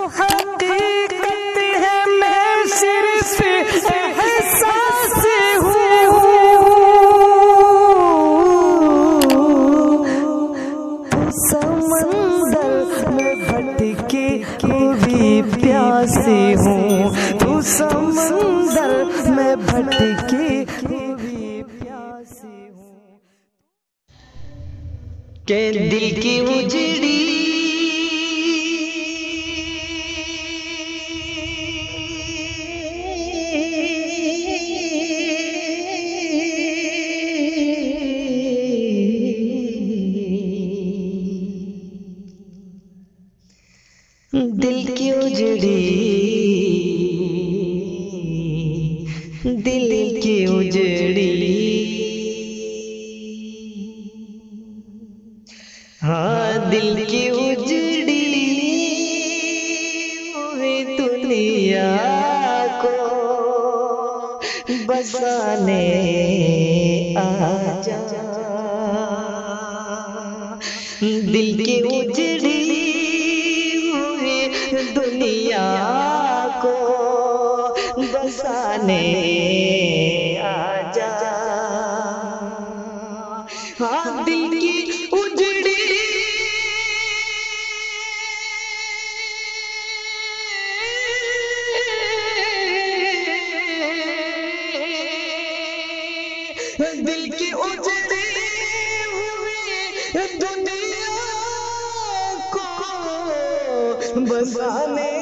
हकीकत है मैं सिर्फ एहसास हूँ। समंदर में भटकी हुई प्यासी हूँ, तू समंदर में भटकी हुई प्यासी हूँ। के दिल की उजड़ी दिल की उजड़ी, दिल की उजड़ी, हाँ दिल की उजड़ी हुई दुनिया को बसाने आजा। दिल की उजड़ी दुनिया को बसाने आजा। हाँ दिल की उजड़ी दिल की उजड़ी हुई दुनिया को बसाने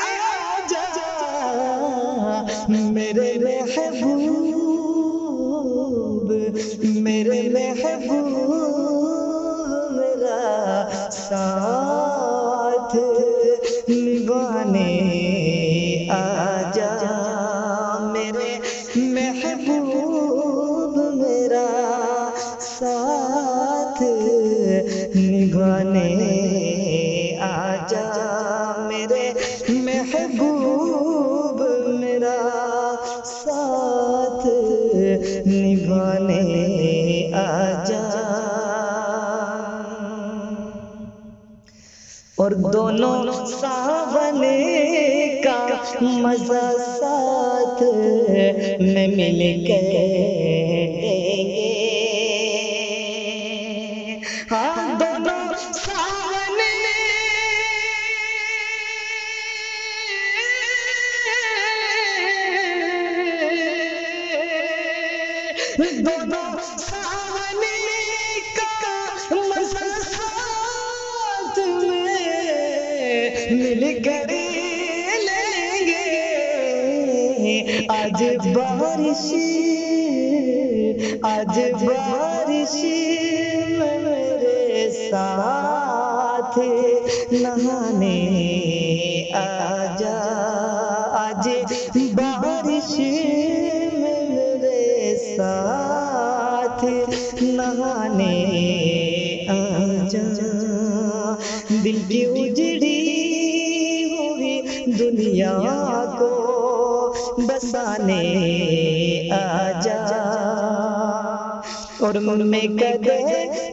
आजा। मेरे महबूब, मेरे महबूब मेरा साथ निभाने आजा। मेरे महबूब मेरा साथ निभाने आजा। मेरे महबूब मेरा साथ निभाने आजा। और दोनों सावने का मजा साथ में मिल गए। हाँ दोनों सावने दोनों सावने का मजा साथ में मिल कर लेंगे। आज बारिश, आज बारिश में मेरे साथ नहाने आजा। आज बारिश में मेरे साथ नहाने आजा। दिल की उजड़ी हुई दुनिया को बसाने आजा। और मैं कदे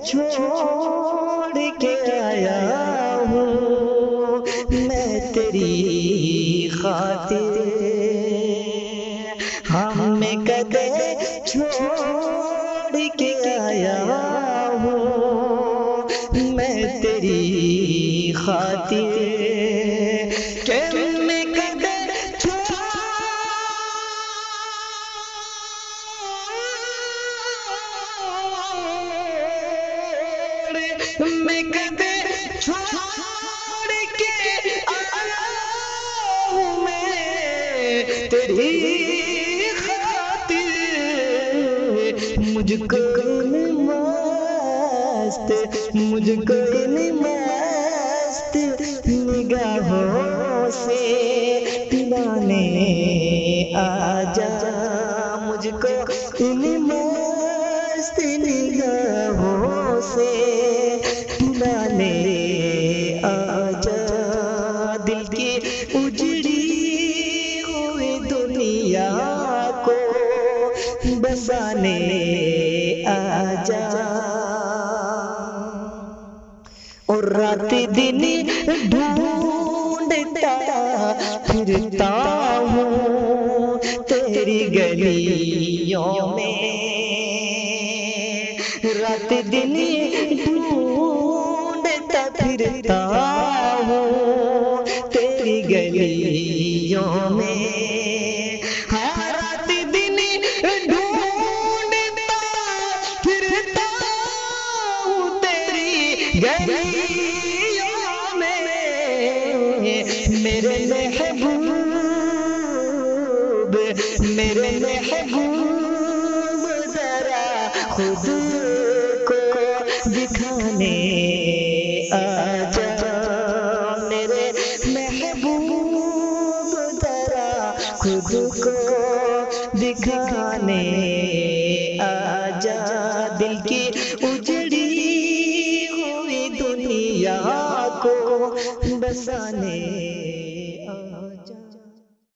छोड़ के आया हूँ मैं तेरी खातिर। हाँ मैं कदे छोड़ के आया हूँ मैं तेरी खातिर। मैं कदे छोड़ के आया हूँ मैं तेरी खातिर। मुझको मस्त, मुझको मस्त निगाहों से पिलाने आजा। मुझको मस्त निगाहों से पिलाने आजा। दिल की उजड़ी हुई दुनिया को बसाने आजा। और रात दिन ढूंढ फिरता हूँ तेरी गलियों में, रात दिन ढूंढता फिरता हूँ तेरी गलियों में। हाँ, रात दिन ढूंढता फिरता हूँ तेरी गलियों में। मेरे महबूब जरा खुद को दिखाने आजा, मेरे महबूब जरा खुद को दिखाने आजा। दिल की उजड़ी हुई दुनिया को बसाने